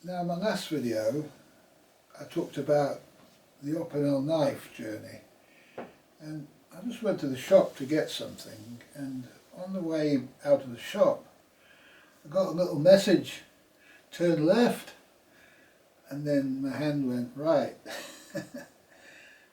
Now, in my last video I talked about the Opinel knife journey, and I just went to the shop to get something, and on the way out of the shop I got a little message, turn left, and then my hand went right.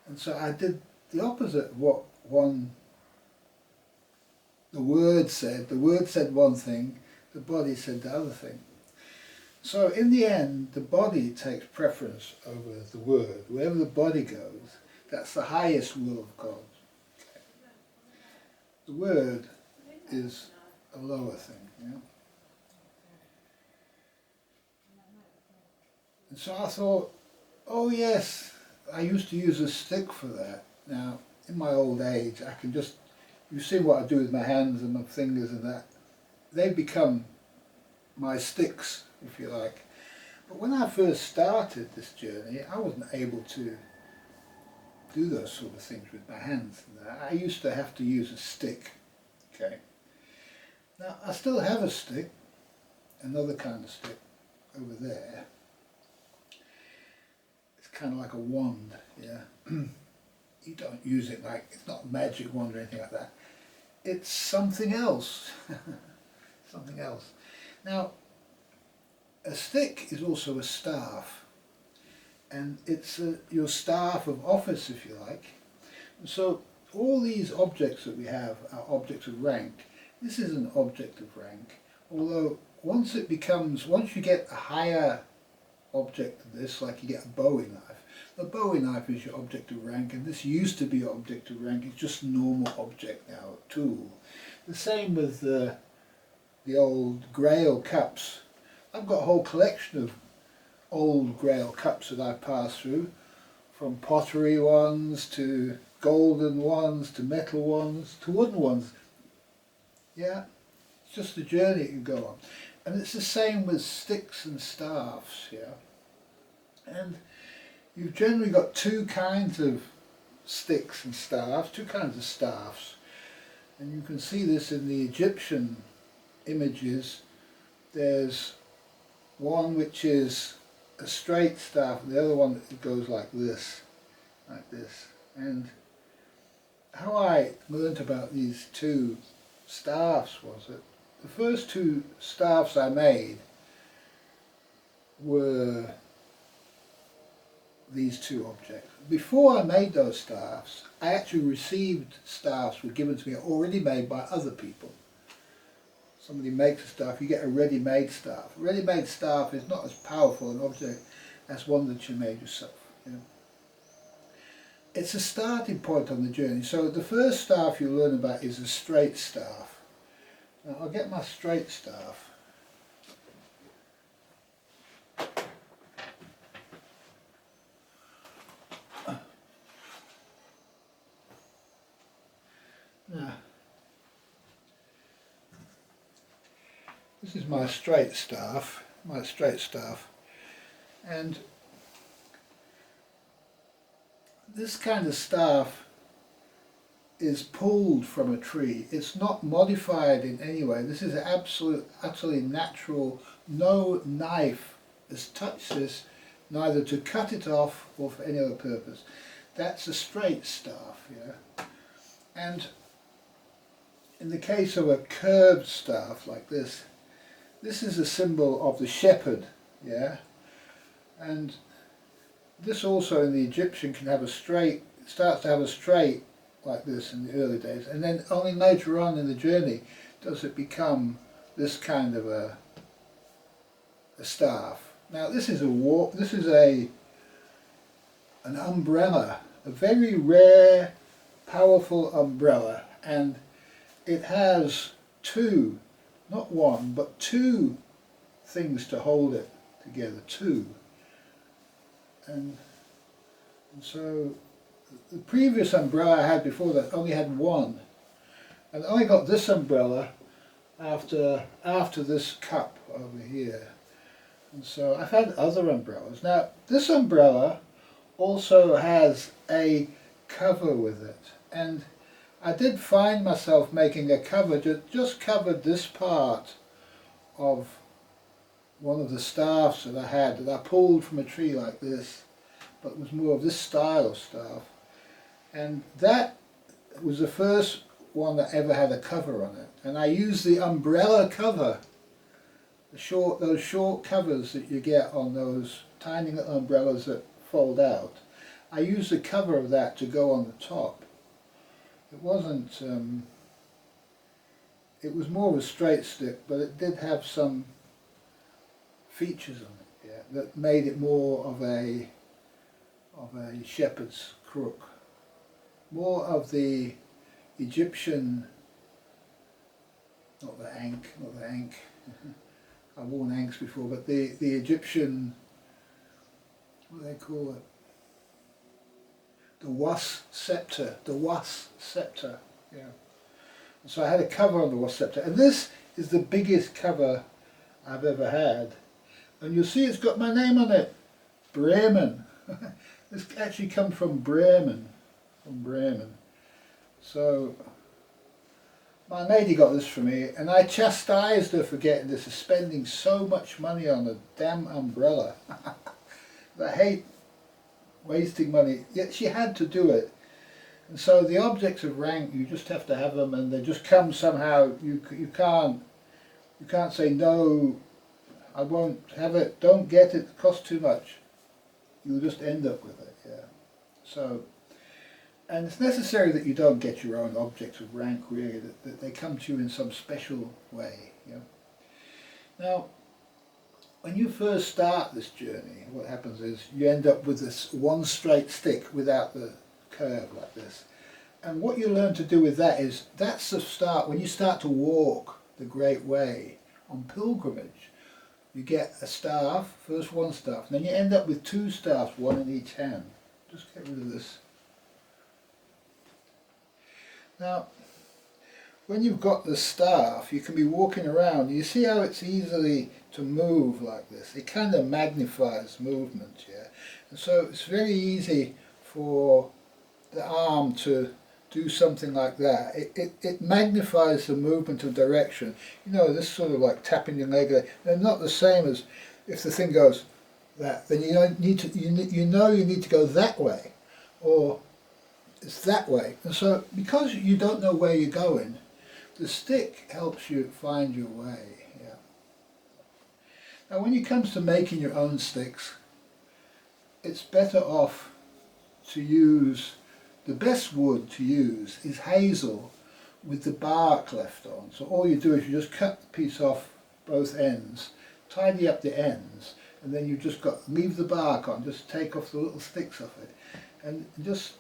And so I did the opposite of what the word said. The word said one thing, the body said the other thing. So in the end, the body takes preference over the word. Wherever the body goes, that's the highest will of God. Okay. The word is a lower thing. Yeah? And so I thought, oh yes, I used to use a stick for that. Now, in my old age, I can just, you see what I do with my hands and my fingers and that, they become my sticks, if you like. But when I first started this journey, I wasn't able to do those sort of things with my hands. I used to have to use a stick. Okay. Now I still have a stick, another kind of stick over there. It's kind of like a wand, yeah. You don't use it like, it's not a magic wand or anything like that. It's something else. Something else. Now, a stick is also a staff, and it's your staff of office, if you like. And so all these objects that we have are objects of rank. This is an object of rank, although once you get a higher object than this, like you get a Bowie knife, the Bowie knife is your object of rank, and this used to be your object of rank. It's just a normal object now, a tool. The same with the old Grail cups. I've got a whole collection of old Grail cups that I've passed through, from pottery ones to golden ones to metal ones to wooden ones. Yeah, it's just a journey you can go on. And it's the same with sticks and staffs, yeah. And you've generally got two kinds of sticks and staffs, two kinds of staffs. And you can see this in the Egyptian images. There's one which is a straight staff and the other one that goes like this. And how I learnt about these two staffs was that the first two staffs I made were these two objects. Before I made those staffs, I actually received staffs were given to me already made by other people. Somebody makes a staff, you get a ready-made staff. A ready-made staff is not as powerful an object as one that you made yourself. You know? It's a starting point on the journey. So the first staff you learn about is a straight staff. Now I'll get my straight staff. Now, this is my straight staff, and this kind of staff is pulled from a tree. It's not modified in any way. This is utterly natural. No knife has touched this, neither to cut it off or for any other purpose. That's a straight staff, yeah. And in the case of a curved staff like this, this is a symbol of the shepherd, yeah? And this also in the Egyptian can have a straight, starts to have a straight like this in the early days, and then only later on in the journey does it become this kind of a staff. Now this is an umbrella, a very rare, powerful umbrella, and it has two, not one, but two things to hold it together, two. And so the previous umbrella I had before that only had one. And I only got this umbrella after this cup over here. And so I've had other umbrellas. Now this umbrella also has a cover with it. And I did find myself making a cover that just covered this part of one of the staffs that I had that I pulled from a tree like this, but it was more of this style of staff. And that was the first one that ever had a cover on it. And I used the umbrella cover, those short covers that you get on those tiny little umbrellas that fold out. I used the cover of that to go on the top. It wasn't, it was more of a straight stick, but it did have some features on it, yeah, that made it more of a shepherd's crook. More of the Egyptian, not the ankh, I've worn ankhs before, but the Egyptian, what do they call it? The Was Scepter, yeah. So I had a cover on the Was Scepter, and this is the biggest cover I've ever had. And you'll see it's got my name on it, Bremen. This actually comes from Bremen, So my lady got this for me, and I chastised her for getting this, for spending so much money on a damn umbrella. I hate wasting money, yet she had to do it. And so the objects of rank, you just have to have them, and they just come somehow. You can't say no, I won't have it, don't get it costs too much. You'll just end up with it, yeah. So, and it's necessary that you don't get your own objects of rank, really, that they come to you in some special way. Yeah. Now, when you first start this journey, what happens is you end up with this one straight stick without the curve like this. And what you learn to do with that is, that's the start. When you start to walk the Great Way on pilgrimage, you get a staff, first one staff, and then you end up with two staffs, one in each hand. Just get rid of this. Now, when you've got the staff, you can be walking around. You see how it's easily to move like this. It kind of magnifies movement, yeah. And so it's very easy for the arm to do something like that. It magnifies the movement of direction. You know, this sort of like tapping your leg. They're not the same as if the thing goes that. Then you don't need to. You know you need to go that way, or it's that way. And so because you don't know where you're going, the stick helps you find your way. Yeah. Now, when it comes to making your own sticks, it's better off to use. The best wood to use is hazel with the bark left on. So all you do is you just cut the piece off both ends, tidy up the ends, and then you just leave the bark on, just take off the little sticks off it. And just,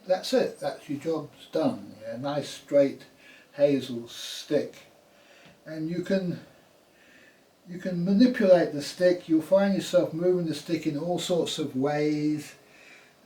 that's it, that's your job's done. Yeah? A nice straight hazel stick. And you can manipulate the stick. You'll find yourself moving the stick in all sorts of ways.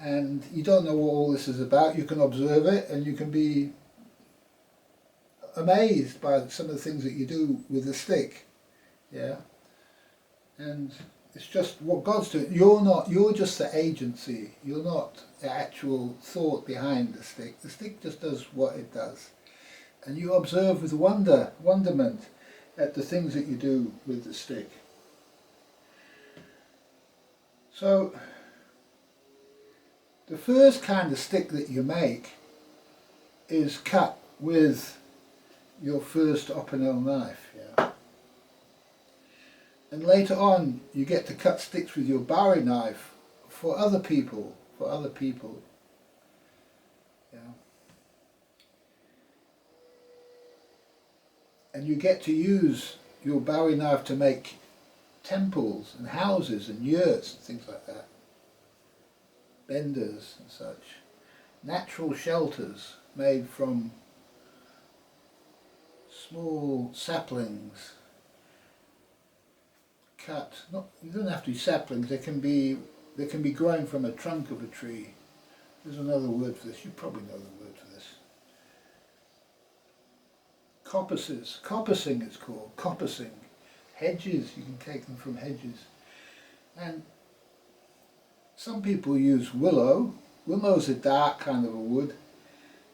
And you don't know what all this is about. You can observe it, and you can be amazed by some of the things that you do with the stick. Yeah, and it's just what God's doing. You're just the agency. You're not the actual thought behind the stick. The stick just does what it does, and you observe with wonderment at the things that you do with the stick. So, the first kind of stick that you make is cut with your first opinel knife, yeah. And later on you get to cut sticks with your bowie knife for other people, yeah. And you get to use your bowie knife to make temples and houses and yurts and things like that. Benders and such. Natural shelters made from small saplings cut. You don't have to be saplings, they can be growing from a trunk of a tree. There's another word for this, you probably know the word for this. Coppices, coppicing it's called, coppicing. Hedges, you can take them from hedges. And some people use willow. Willow's a dark kind of a wood,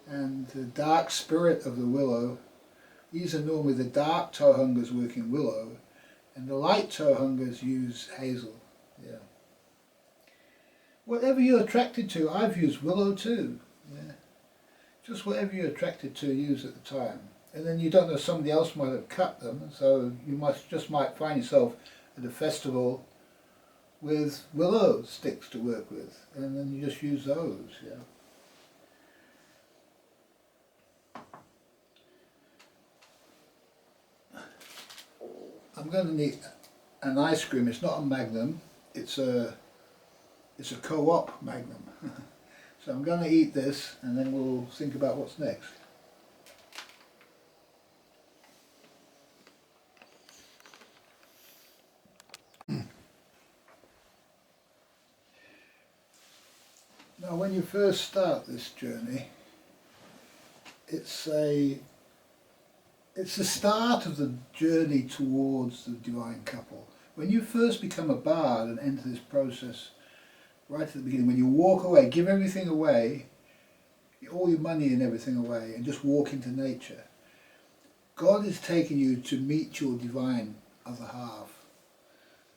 and the dark spirit of the willow, these are normally the dark tohungas working willow, And the light tohungas use hazel. Yeah. Whatever you're attracted to, I've used willow too. Yeah. Just whatever you're attracted to, use at the time. And then you don't know, somebody else might have cut them, so you might find yourself at a festival with willow sticks to work with, and then you just use those. Yeah. I'm going to need an ice cream. It's not a Magnum. It's a co-op Magnum. So I'm going to eat this, and then we'll think about what's next. Now, when you first start this journey, it's the start of the journey towards the divine couple. When you first become a bard and enter this process, right at the beginning, when you walk away, give everything away, all your money and everything away, and just walk into nature, God is taking you to meet your divine other half.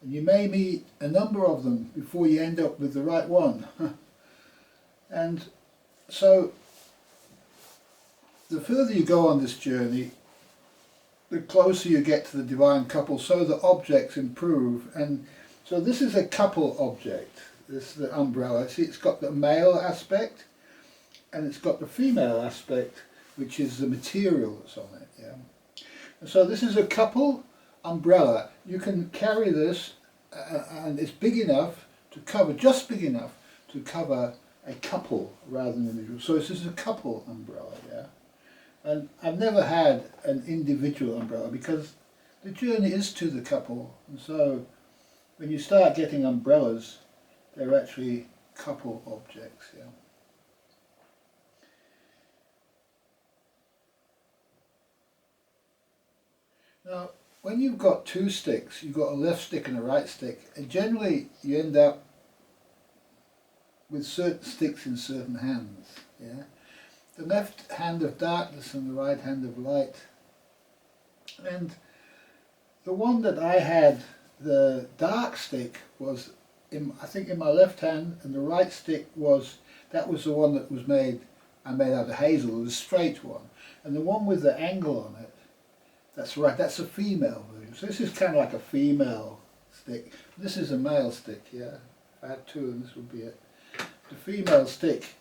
And you may meet a number of them before you end up with the right one. And so, the further you go on this journey, the closer you get to the divine couple, so the objects improve. And so this is a couple object, this is the umbrella. See, it's got the male aspect, and it's got the female aspect, which is the material that's on it. Yeah. And so this is a couple umbrella. You can carry this, and it's big enough to cover, just big enough to cover a couple rather than an individual. So this is a couple umbrella, yeah. And I've never had an individual umbrella because the journey is to the couple. And so when you start getting umbrellas, they're actually couple objects, yeah. Now, when you've got two sticks, you've got a left stick and a right stick, and generally you end up with certain sticks in certain hands, yeah. The left hand of darkness and the right hand of light. And the one that I had, the dark stick, was I think in my left hand, and the right stick that was the one that I made out of hazel, the straight one. And the one with the angle on it, that's right, that's a female version. So this is kind of like a female stick. This is a male stick, yeah. If I had two, and this would be it. The female stick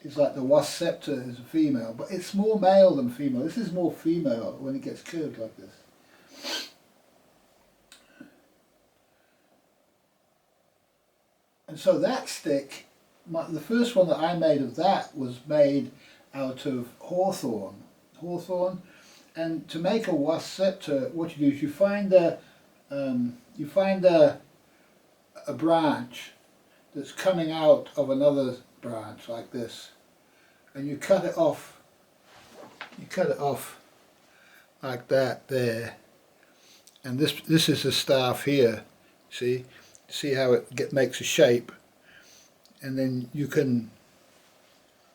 is like the Was Scepter is a female, but it's more male than female. This is more female when it gets curved like this. And so that stick, the first one that I made of that was made out of hawthorn. And to make a Was Scepter, what you do is you find a branch that's coming out of another branch like this, and you cut it off like that there, and this is the staff here. See how it makes a shape, and then you can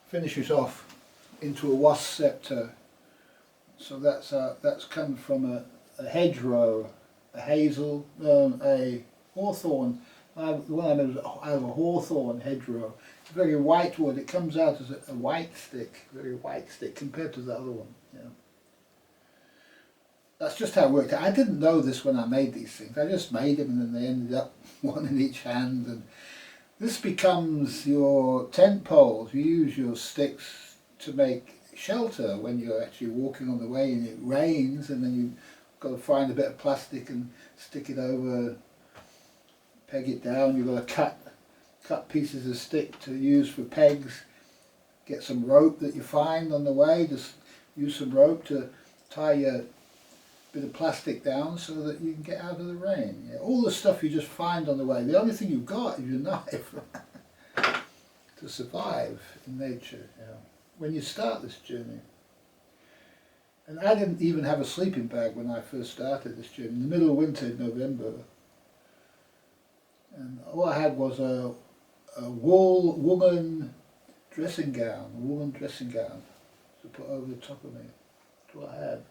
finish it off into a Was Scepter. So that's come from a hedgerow, a hazel, a hawthorn. The one I made was out of a hawthorn hedgerow. It's very white wood. It comes out as a white stick, very white stick compared to the other one. Yeah. That's just how it worked. I didn't know this when I made these things. I just made them, and then they ended up one in each hand. And this becomes your tent poles. You use your sticks to make shelter when you're actually walking on the way and it rains, and then you've got to find a bit of plastic and stick it over, peg it down. You've got to cut pieces of stick to use for pegs. Get some rope that you find on the way. Just use some rope to tie your bit of plastic down so that you can get out of the rain. Yeah, all the stuff you just find on the way. The only thing you've got is your knife to survive in nature. Yeah. When you start this journey. And I didn't even have a sleeping bag when I first started this journey, in the middle of winter in November. And all I had was a woolen dressing gown to put over the top of me. That's what I had.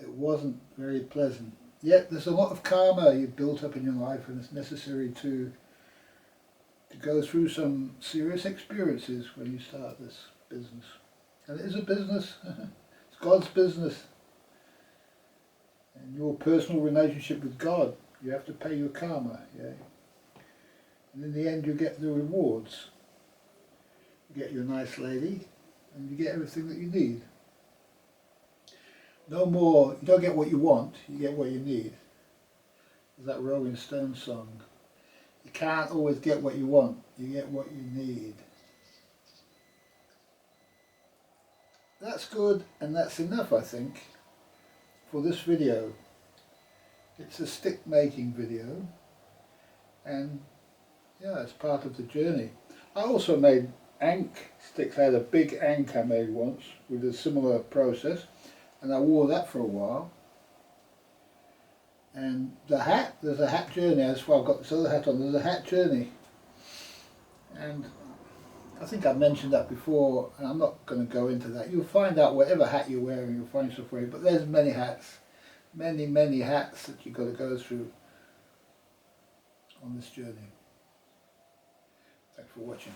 It wasn't very pleasant. Yet there's a lot of karma you've built up in your life, and it's necessary to go through some serious experiences when you start this business. And it is a business. It's God's business. And your personal relationship with God, you have to pay your karma. Yeah? And in the end you get the rewards. You get your nice lady, and you get everything that you need. No more, you don't get what you want, you get what you need. There's that Rolling Stones song. You can't always get what you want, you get what you need. That's good, and that's enough, I think, for this video. It's a stick making video, and yeah, it's part of the journey. I also made ankh sticks. I had a big ankh I made once with a similar process, and I wore that for a while. And the hat, there's a hat journey, that's why I've got this other hat on, there's a hat journey. And I think I've mentioned that before, and I'm not going to go into that. You'll find out whatever hat you're wearing, you'll find yourself wearing, but there's many hats, many hats that you've got to go through on this journey. Thanks for watching.